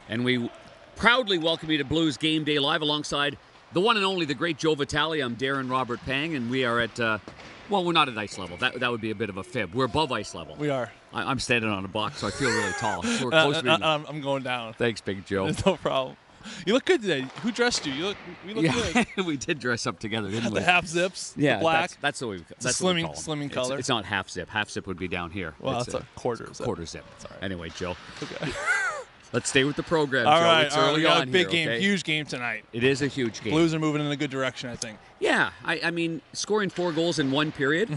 And we proudly welcome you to Blues Game Day Live alongside the one and only, the great Joe Vitale. I'm Darren Robert Pang, and we are at, well, we're not at ice level. That would be a bit of a fib. We're above ice level. We are. I'm standing on a box, so I feel really tall. So we're close to being... I'm going down. Thanks, Big Joe. There's no problem. You look good today. Who dressed you? We look good. We did dress up together, didn't we? The half zips, yeah, the black. That's what we. That's slimming, what we call them. slimming color. It's not half zip. Half zip would be down here. Well, it's a quarter zip. Quarter zip. Sorry. Anyway, Joe. Okay. Let's stay with the program, All Joe. right, It's early we got on a big here, game, okay? huge game tonight. It is a huge game. Blues are moving in a good direction, I think. Yeah, I mean, scoring 4 goals in one period,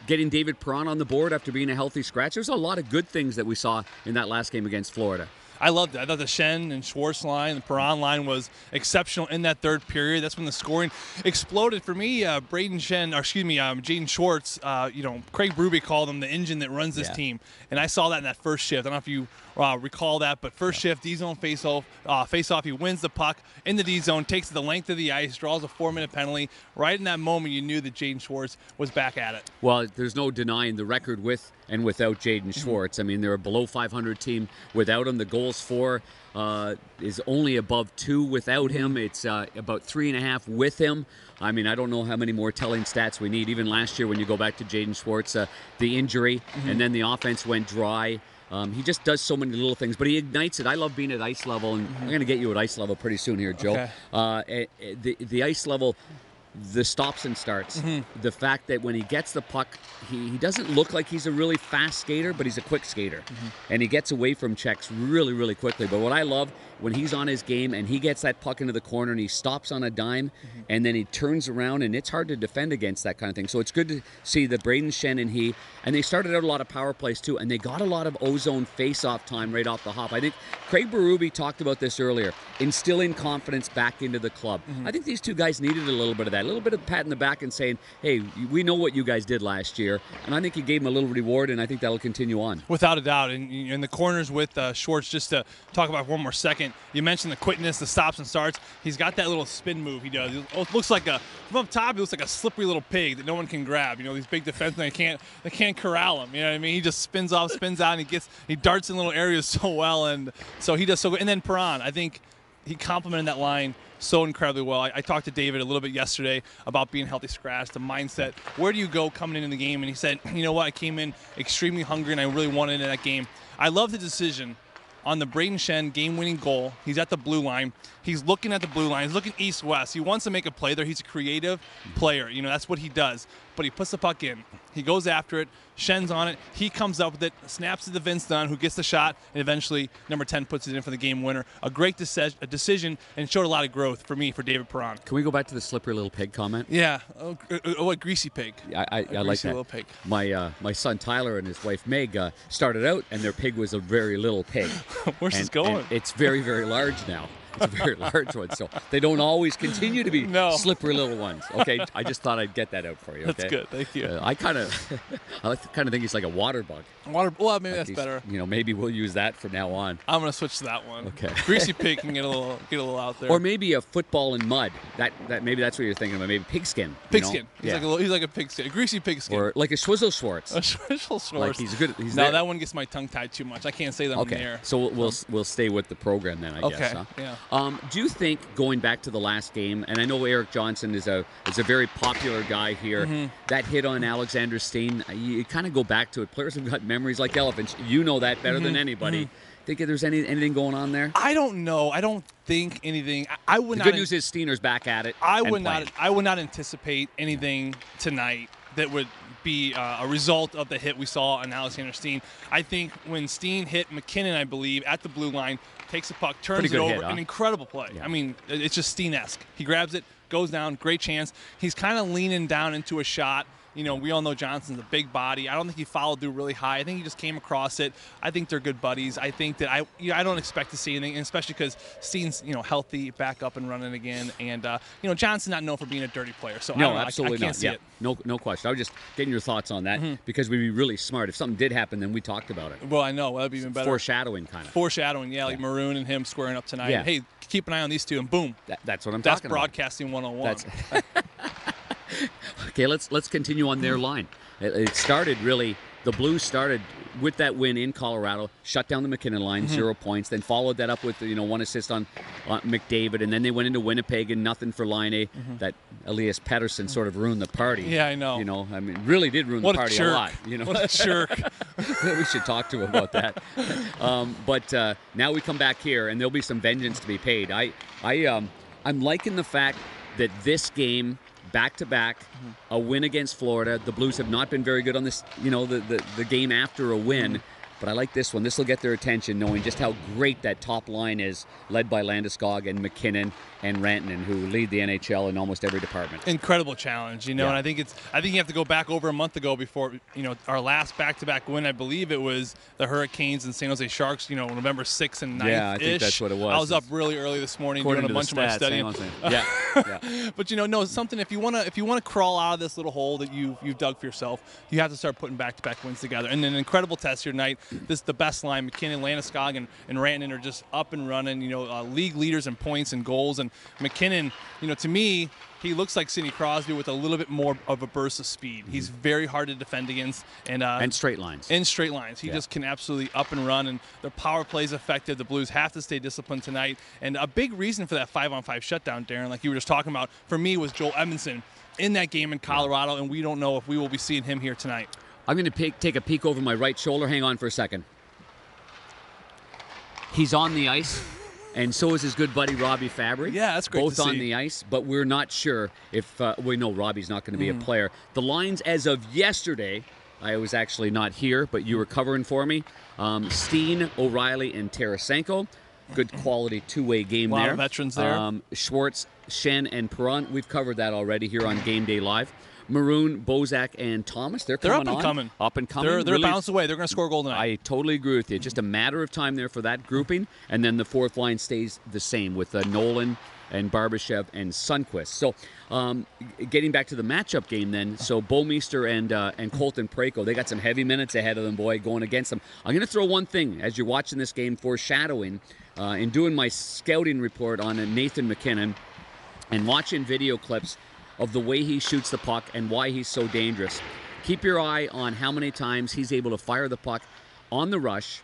getting David Perron on the board after being a healthy scratch. There's a lot of good things that we saw in that last game against Florida. I loved it. I thought the Shen and Schwartz line, the Perron line was exceptional in that third period. That's when the scoring exploded for me. Jaden Schwartz. Craig Berube called him the engine that runs this team, and I saw that in that first shift. I don't know if you recall that, but first shift D-zone face-off. He wins the puck in the D-zone, takes the length of the ice, draws a 4-minute penalty. Right in that moment, you knew that Jaden Schwartz was back at it. Well, there's no denying the record with and without Jaden Schwartz. I mean, they're a below 500 team without him. The goals for is only above 2 without him. It's about 3.5 with him. I mean, I don't know how many more telling stats we need. Even last year, when you go back to Jaden Schwartz, the injury, and then the offense went dry. He just does so many little things, but he ignites it. I love being at ice level, and I'm going to get you at ice level pretty soon here, Joe. Okay. The ice level, the stops and starts, the fact that when he gets the puck, he doesn't look like he's a really fast skater, but he's a quick skater. And he gets away from checks really, really quickly. But what I love, when he's on his game and he gets that puck into the corner and he stops on a dime and then he turns around, and it's hard to defend against that kind of thing. So it's good to see that Braden Shen and they started out a lot of power plays too, and they got a lot of ozone face-off time right off the hop. I think Craig Berube talked about this earlier, instilling confidence back into the club. I think these two guys needed a little bit of that, a little bit of pat in the back and saying, hey, we know what you guys did last year, and I think he gave them a little reward, and I think that'll continue on. Without a doubt. And in the corners with Schwartz, just to talk about one more second, you mentioned the quickness, the stops and starts. He's got that little spin move he does. It looks like from up top, he looks like a slippery little pig that no one can grab. You know, these big defensemen, they can't corral him. You know what I mean? He just spins off, spins out, and he darts in little areas so well, and so he does so good. And then Perron, I think he complemented that line so incredibly well. I talked to David a little bit yesterday about being healthy scratch, the mindset. Where do you go coming into the game? And he said, you know what, I came in extremely hungry and I really wanted in that game. I love the decision on the Braden Shen game-winning goal. He's at the blue line. He's looking at the blue line. He's looking east-west. He wants to make a play there. He's a creative player. You know, that's what he does. But he puts the puck in. He goes after it. Shen's on it. He comes up with it, snaps it to Vince Dunn, who gets the shot, and eventually number 10 puts it in for the game winner. A great decision, and showed a lot of growth for me, for David Perron. Can we go back to the slippery little pig comment? Yeah. A greasy pig. I like that. Little pig. My son Tyler and his wife Meg started out, and their pig was a very little pig. Where's this going? And it's very, very large now. It's a very large one, so they don't always continue to be slippery little ones. Okay, I just thought I'd get that out for you. Okay? That's good, thank you. I kind of think he's like a water bug. Well, maybe that's better. You know, maybe we'll use that from now on. I'm gonna switch to that one. Okay. Greasy pig can get a little out there. Or maybe a football in mud. That maybe that's what you're thinking of. Maybe pigskin. Pigskin. He's like a pigskin, a greasy pigskin. Or like a Schwizzle Schwartz. A Schwizzle Schwartz. Like he's good. That one gets my tongue tied too much. I can't say that on the air. So we'll stay with the program then, I guess. Huh? Yeah. Do you think, going back to the last game, and I know Eric Johnson is a very popular guy here, that hit on Alexander Steen, you kind of go back to it. Players have got memories like elephants. You know that better than anybody. Think there's anything going on there? I don't know. I don't think anything. I would not. The good news is Steener's back at it. I would not anticipate anything tonight that would be a result of the hit we saw on Alexander Steen. I think when Steen hit McKinnon, I believe, at the blue line, takes the puck, turns it over, an incredible play. Yeah. I mean, it's just Steen-esque. He grabs it, goes down, great chance. He's kind of leaning down into a shot. You know, we all know Johnson's a big body. I don't think he followed through really high. I think he just came across it. I think they're good buddies. I think that I don't expect to see anything, especially because Steen's healthy, back up and running again, and Johnson's not known for being a dirty player. So no, absolutely I can't see it. No question. I was just getting your thoughts on that because we'd be really smart if something did happen. Then we talked about it. Well, I know that'd be even better. Foreshadowing, kind of. Foreshadowing, yeah, like Maroon and him squaring up tonight. Yeah. Hey, keep an eye on these two, and boom. That's what I'm talking about. That's broadcasting 101. Okay, let's continue on their line. It started really the Blues started with that win in Colorado, shut down the McKinnon line, 0 points, then followed that up with 1 assist on McDavid, and then they went into Winnipeg and nothing for Line. That Elias Pettersson sort of ruined the party. Yeah, I know. I mean, really did ruin the party a lot. What a jerk. We should talk to him about that. But now we come back here, and there'll be some vengeance to be paid. I'm liking the fact that this game, back-to-back, a win against Florida. The Blues have not been very good on this, the game after a win. But I like this one. This will get their attention, knowing just how great that top line is, led by Landeskog and McKinnon and Rantanen, who lead the NHL in almost every department. Incredible challenge, And I think you have to go back over a month ago before our last back-to-back win. I believe it was the Hurricanes and San Jose Sharks. November 6th and 9th. Yeah, I think that's what it was. I was up really early this morning doing a bunch of my studying. Yeah. But no, something. If you want to crawl out of this little hole that you've dug for yourself, you have to start putting back-to-back wins together. And an incredible test here tonight. This is the best line. McKinnon, Landeskog, and Rantanen are just up and running. League leaders in points and goals. And McKinnon, to me, he looks like Sidney Crosby with a little bit more of a burst of speed. He's very hard to defend against. And straight lines. In straight lines. He just can absolutely up and run, and their power play is effective. The Blues have to stay disciplined tonight. And a big reason for that 5-on-5 shutdown, Darren, like you were just talking about, for me was Joel Edmondson in that game in Colorado, and we don't know if we will be seeing him here tonight. I'm going to take a peek over my right shoulder. Hang on for a second. He's on the ice, and so is his good buddy Robbie Fabry. Yeah, that's great Both to see. on the ice, but we're not sure if we know Robbie's not going to be a player. The lines as of yesterday, I was actually not here, but you were covering for me. Steen, O'Reilly, and Tarasenko. Good quality two-way game there. A lot of veterans there. Schwartz, Shen, and Perron. We've covered that already here on Game Day Live. Maroon, Bozak, and Thomas. They're coming up and coming. Up and coming. They're really, bounce away. They're going to score a goal tonight. I totally agree with you. Just a matter of time there for that grouping, and then the fourth line stays the same with Nolan and Barbashev and Sundqvist. So getting back to the matchup game then, so Bouwmeester and Colton Parayko, they got some heavy minutes ahead of them, boy, going against them. I'm going to throw one thing as you're watching this game, foreshadowing, in doing my scouting report on Nathan McKinnon and watching video clips of the way he shoots the puck and why he's so dangerous. Keep your eye on how many times he's able to fire the puck on the rush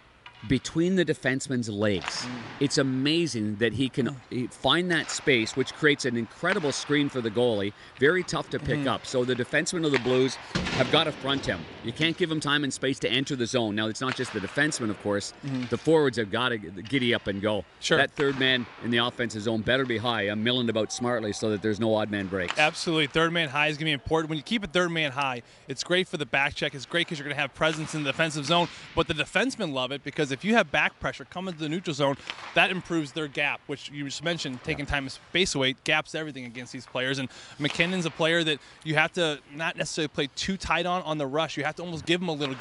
between the defenseman's legs. It's amazing that he can find that space, which creates an incredible screen for the goalie. Very tough to pick up. So the defensemen of the Blues have got to front him. You can't give him time and space to enter the zone. Now, it's not just the defensemen, of course. The forwards have got to giddy up and go. Sure. That third man in the offensive zone better be high. I'm milling about smartly so that there's no odd man breaks. Absolutely. Third man high is going to be important. When you keep a third man high, it's great for the back check. It's great because you're going to have presence in the defensive zone. But the defensemen love it because if you have back pressure coming to the neutral zone, that improves their gap, which you just mentioned, taking time and space away, gaps everything against these players. And McKinnon's a player that you have to not necessarily play too tight on the rush. You have to almost give him a little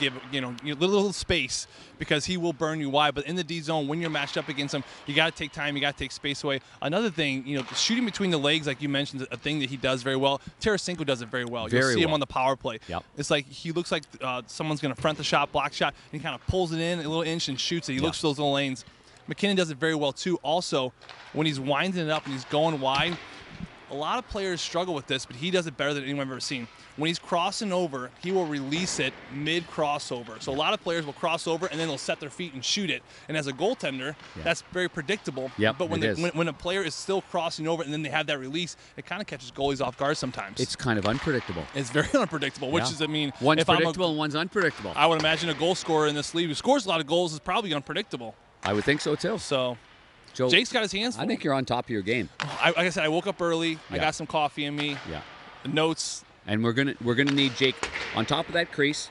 little space because he will burn you wide. But in the D zone, when you're matched up against him, you got to take time, you got to take space away. Another thing, shooting between the legs, like you mentioned, a thing that he does very well. Tarasenko does it very well. You'll see him on the power play. Yep. It's like he looks like someone's going to front the shot, block shot, and he kind of pulls it in a little inch and shoots it. He looks for those little lanes. McKinnon does it very well too. Also, when he's winding it up and he's going wide, a lot of players struggle with this, but he does it better than anyone I've ever seen. When he's crossing over, he will release it mid-crossover. So a lot of players will cross over and then they'll set their feet and shoot it. And as a goaltender, that's very predictable. Yep, but when a player is still crossing over and then they have that release, it kind of catches goalies off guard sometimes. It's kind of unpredictable. It's very unpredictable, which is, one's predictable and one's unpredictable. I would imagine a goal scorer in this league who scores a lot of goals is probably unpredictable. I would think so too. So Joe, Jake's got his hands full. I think you're on top of your game. Like I said, I woke up early. I got some coffee in me. Yeah. Notes. And we're gonna need Jake on top of that crease,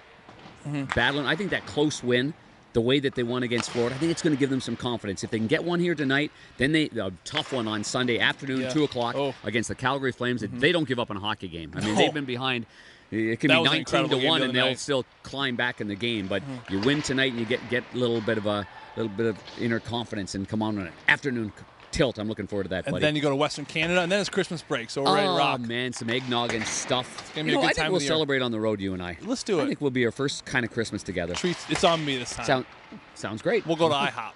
battling. I think that close win, the way that they won against Florida, I think it's going to give them some confidence. If they can get one here tonight, then a tough one on Sunday afternoon, 2 o'clock against the Calgary Flames. They don't give up in a hockey game. I mean, they've been behind. It could be 19-1, and they'll still climb back in the game. But you win tonight, and you get a little bit of inner confidence, and come on an afternoon tilt. I'm looking forward to that, buddy. And then you go to Western Canada, and then it's Christmas break, so we're ready to rock. Oh, man, some eggnog and stuff. It's going to be a good time of the year. I think we'll celebrate on the road, you and I. Let's do it. I think we'll be our first kind of Christmas together. It's on me this time. Sounds great. We'll go to IHOP.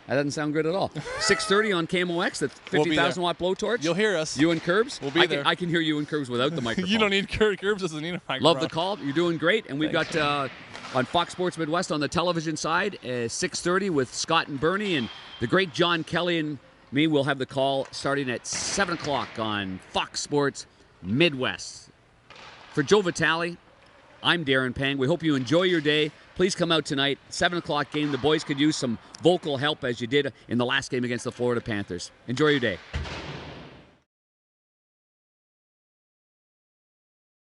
That doesn't sound good at all. 6:30 on KMOX, the 50,000-watt blowtorch. You'll hear us. You and Curbs. We'll be there. I can hear you and Curbs without the microphone. You don't need Curbs. Doesn't need a microphone. Love the call. You're doing great. And we've got on Fox Sports Midwest on the television side, 6:30 with Scott and Bernie, and the great John Kelly and me will have the call starting at 7 o'clock on Fox Sports Midwest. For Joe Vitale, I'm Darren Pang. We hope you enjoy your day. Please come out tonight, 7 o'clock game. The boys could use some vocal help as you did in the last game against the Florida Panthers. Enjoy your day.